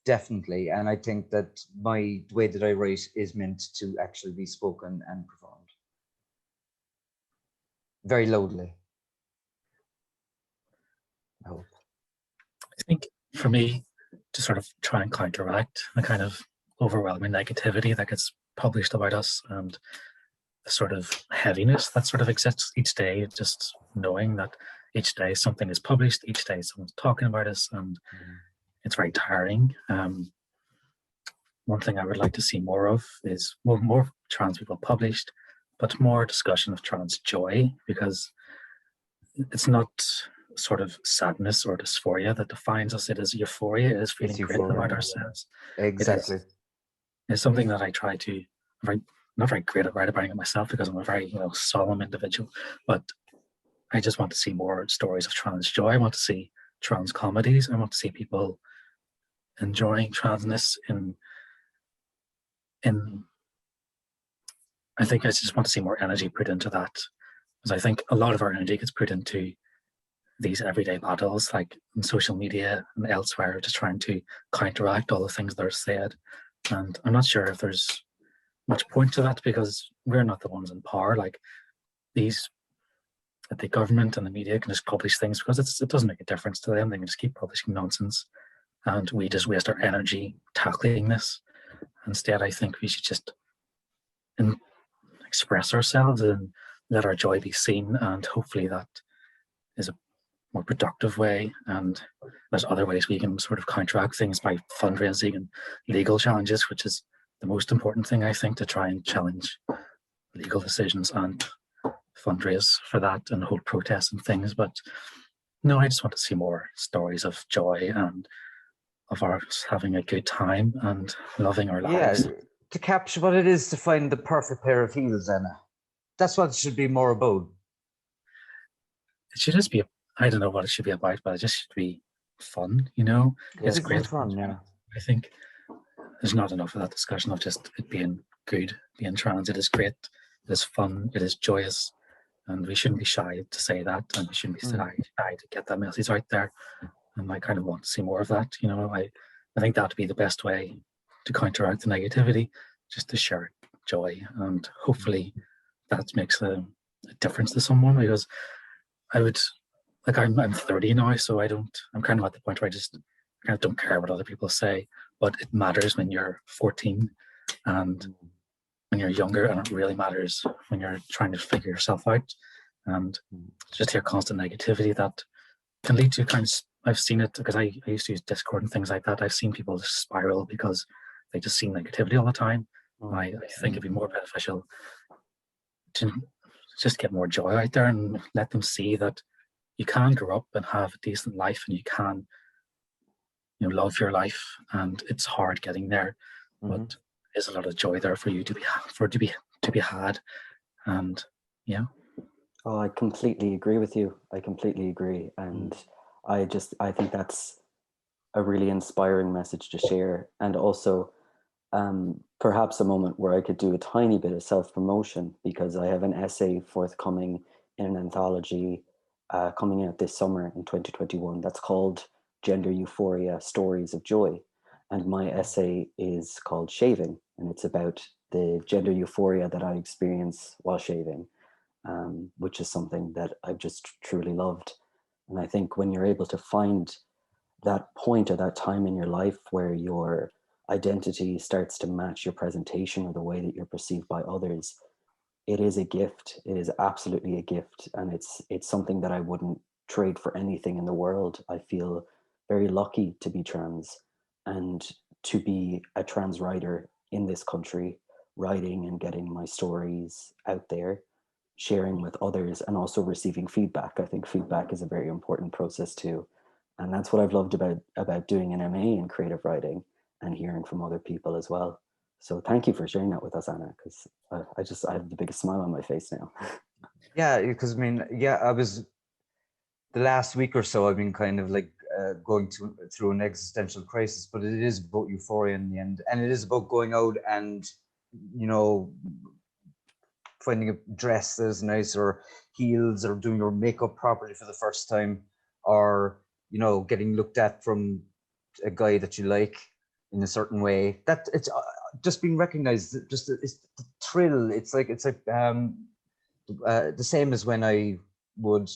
definitely, and I think that the way that I write is meant to actually be spoken and performed very loudly, I hope. I think for me, to sort of try and counteract the kind of overwhelming negativity that gets published about us, and the sort of heaviness that sort of exists each day, just knowing that each day something is published, each day someone's talking about us, and it's very tiring. One thing I would like to see more of is more trans people published, but more discussion of trans joy, because it's not sort of sadness or dysphoria that defines us. It is euphoria. It is feeling great about ourselves. Exactly. It's something that I try to, not very great at writing it myself, because I'm a very solemn individual, but I just want to see more stories of trans joy. I want to see trans comedies. I want to see people enjoying transness in I think I just want to see more energy put into that, because I think a lot of our energy gets put into these everyday battles, like in social media and elsewhere, just trying to counteract all the things that are said. And I'm not sure if there's much point to that because we're not the ones in power. Like these, the government and the media can just publish things because it doesn't make a difference to them. They can just keep publishing nonsense, and we just waste our energy tackling this. Instead, I think we should just express ourselves and let our joy be seen, and hopefully that is a more productive way. And there's other ways we can sort of counteract things by fundraising and legal challenges, which is the most important thing, I think, to try and challenge legal decisions and fundraise for that and hold protests and things. But no, I just want to see more stories of joy and of us having a good time and loving our lives. To capture what it is to find the perfect pair of heels, Anna. That's what it should be more about. It should just be, I don't know what it should be about, but it just should be fun, you know? It's great fun, yeah. I think there's not enough of that discussion of just it being good, being trans. It is great, it is fun, it is joyous, and we shouldn't be shy to say that, and we shouldn't be shy to get that message out there. And I kind of want to see more of that, you know? I think that would be the best way to counteract the negativity, just to share joy, and hopefully that makes a difference to someone. Because I would, like, I'm 30 now, so I'm kind of at the point where I just kind of don't care what other people say, but it matters when you're 14 and when you're younger, and it really matters when you're trying to figure yourself out. And just hear constant negativity that can lead to kind of, I've seen it because I used to use Discord and things like that. I've seen people spiral because they just see negativity all the time. I think it'd be more beneficial to just get more joy out there and let them see that you can grow up and have a decent life, and you can, you know, love your life. And it's hard getting there, but there's a lot of joy there for you to be had. And yeah. Oh, I completely agree with you. I completely agree. And I think that's a really inspiring message to share. And also perhaps a moment where I could do a tiny bit of self-promotion, because I have an essay forthcoming in an anthology coming out this summer in 2021 that's called Gender Euphoria, Stories of Joy. And my essay is called Shaving, and it's about the gender euphoria that I experience while shaving. Which is something that I've just truly loved. And I think when you're able to find that point or that time in your life where your identity starts to match your presentation or the way that you're perceived by others, it is a gift. It is absolutely a gift. And it's something that I wouldn't trade for anything in the world. I feel very lucky to be trans and to be a trans writer in this country, writing and getting my stories out there, sharing with others, and also receiving feedback. I think feedback is a very important process too. And that's what I've loved about doing an MA in creative writing and hearing from other people as well. So thank you for sharing that with us, Anna, because I have the biggest smile on my face now. Yeah, because I mean, I was, the last week or so, I've been kind of like going through an existential crisis, but it is about euphoria in the end. And it is about going out and, you know, finding a dress that is nice, or heels, or doing your makeup properly for the first time, or, you know, getting looked at from a guy that you like in a certain way. That it's just being recognized. Just it's the thrill. It's like the same as when I would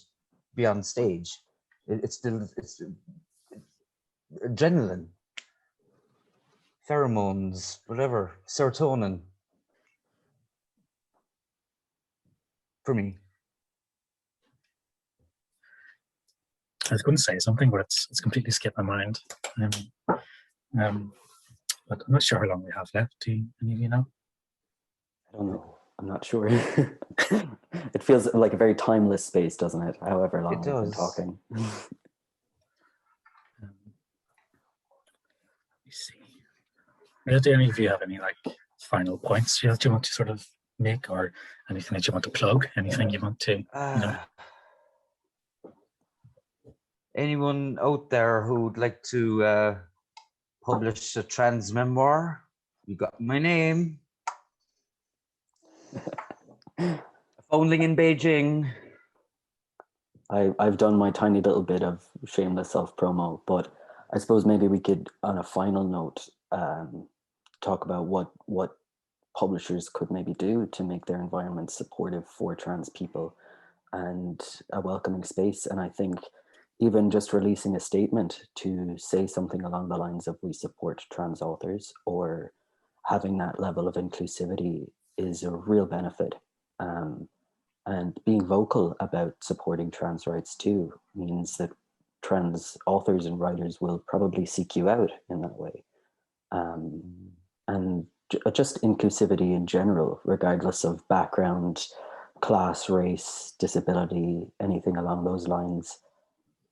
be on stage. It's adrenaline, pheromones, whatever, serotonin. For me. I was going to say something, but it's completely skipped my mind. But I'm not sure how long we have left. Do any of you know? I don't know. I'm not sure. It feels like a very timeless space, doesn't it? However long we've been talking. Let me see. Do any of you have any like final points that you want to sort of make, or anything that you want to plug? Anything you want to, you know? Anyone out there who'd like to publish a trans memoir, you got my name. A foundling in Beijing. I've done my tiny little bit of shameless self-promo, but I suppose maybe we could, on a final note, talk about what publishers could maybe do to make their environment supportive for trans people and a welcoming space. And I think even just releasing a statement to say something along the lines of "we support trans authors" or having that level of inclusivity is a real benefit. And being vocal about supporting trans rights too means that trans authors and writers will probably seek you out in that way. And just inclusivity in general, regardless of background, class, race, disability, anything along those lines,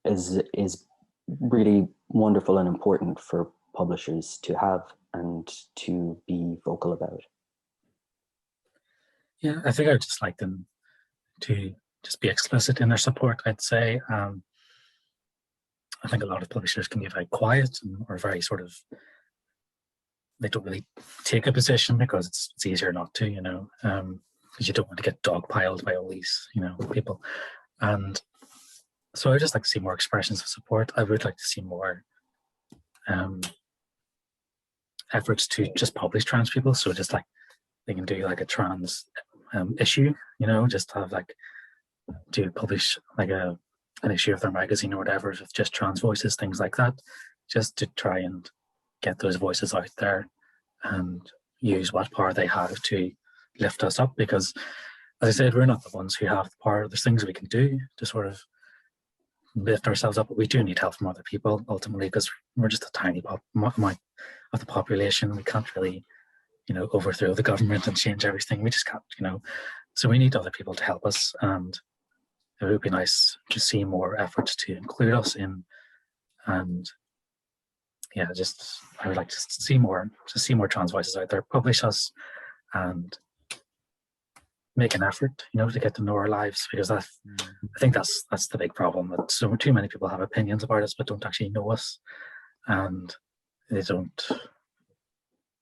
is really wonderful and important for publishers to have and to be vocal about. Yeah, I think I would just like them to just be explicit in their support, I'd say. I think a lot of publishers can be very quiet or very sort of, they don't really take a position because it's easier not to, because you don't want to get dogpiled by all these, people. And so I just like to see more expressions of support. I would like to see more efforts to just publish trans people. So just like they can do like a trans issue, just have like to publish like an issue of their magazine or whatever with just trans voices, things like that, just to try and get those voices out there and use what power they have to lift us up. Because as I said, we're not the ones who have the power. There's things we can do to sort of lift ourselves up, but we do need help from other people ultimately, because we're just a tiny amount of the population. We can't really, overthrow the government and change everything. We just can't, so we need other people to help us. And it would be nice to see more efforts to include us in, and yeah, just I would like to see more trans voices out there, publish us, and make an effort, to get to know our lives, because I think that's the big problem, that too many people have opinions about us but don't actually know us, and they don't.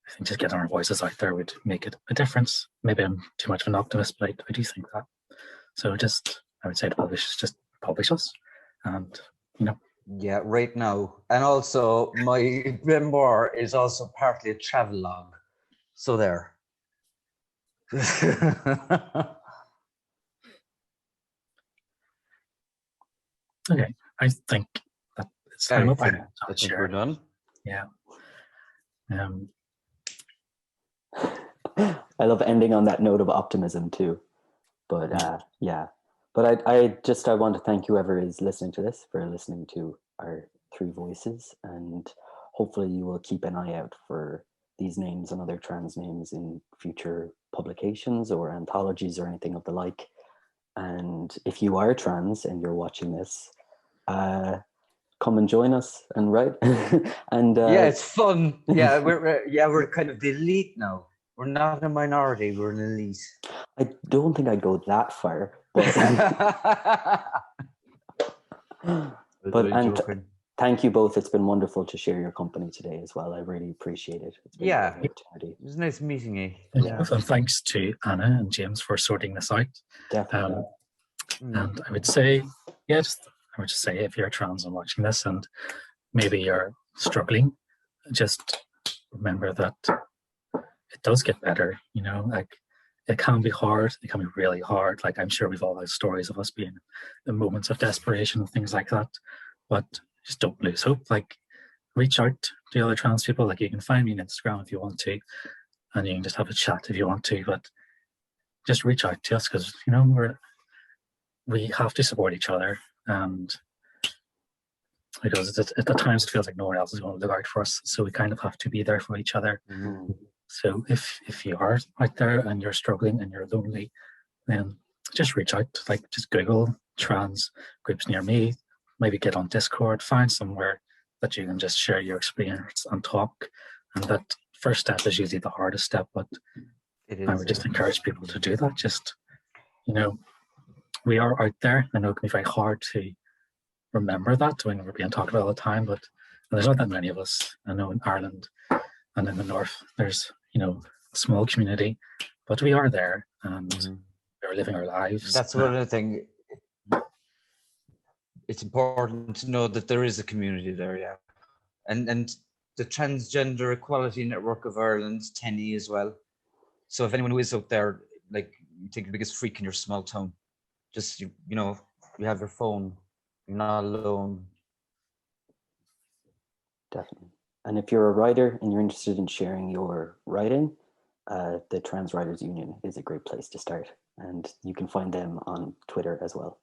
I think just getting our voices out there would make it a difference. Maybe I'm too much of an optimist, but I do think that. So I would say to publishers, just publish us, and Yeah, right now. And also my memoir is also partly a travel log. So there. Okay, I think that it's time up. I think we're done. Yeah. I love ending on that note of optimism too. But yeah. But I want to thank whoever is listening to this for listening to our three voices, and hopefully you will keep an eye out for these names and other trans names in future publications or anthologies or anything of the like. And if you are trans and you're watching this, come and join us and write. And yeah, it's fun. Yeah, we're kind of the elite now. We're not a minority, we're an elite. I don't think I'd go that far. But, thank you both. It's been wonderful to share your company today as well. I really appreciate it. It's been a great opportunity. It was nice meeting you. And thanks to Anna and James for sorting this out. Definitely. And I would say, I would just say, if you're trans and watching this and maybe you're struggling, just remember that it does get better, like it can be hard. It can be really hard. Like I'm sure we've all had stories of us being in moments of desperation and things like that, but just don't lose hope. Like reach out to other trans people. Like you can find me on Instagram if you want to, and you can just have a chat if you want to, but just reach out to us, because we have to support each other, and because at times it feels like no one else is going to look out for us, so we kind of have to be there for each other. So if you are out there and you're struggling and you're lonely, then just reach out. Like just Google trans groups near me, maybe get on Discord, find somewhere that you can just share your experience and talk. And that first step is usually the hardest step, but I would just encourage people to do that. Just, we are out there. I know it can be very hard to remember that when we're being talked about all the time, but there's not that many of us. I know in Ireland and in the north, there's, a small community, but we are there and we're living our lives. That's one of the things. It's important to know that there is a community there, yeah. And the Transgender Equality Network of Ireland, TENI as well. So if anyone who is out there, like you take the biggest freak in your small town, just you know, you have your phone, you're not alone. Definitely. And if you're a writer and you're interested in sharing your writing, the Trans Writers Union is a great place to start. And you can find them on Twitter as well.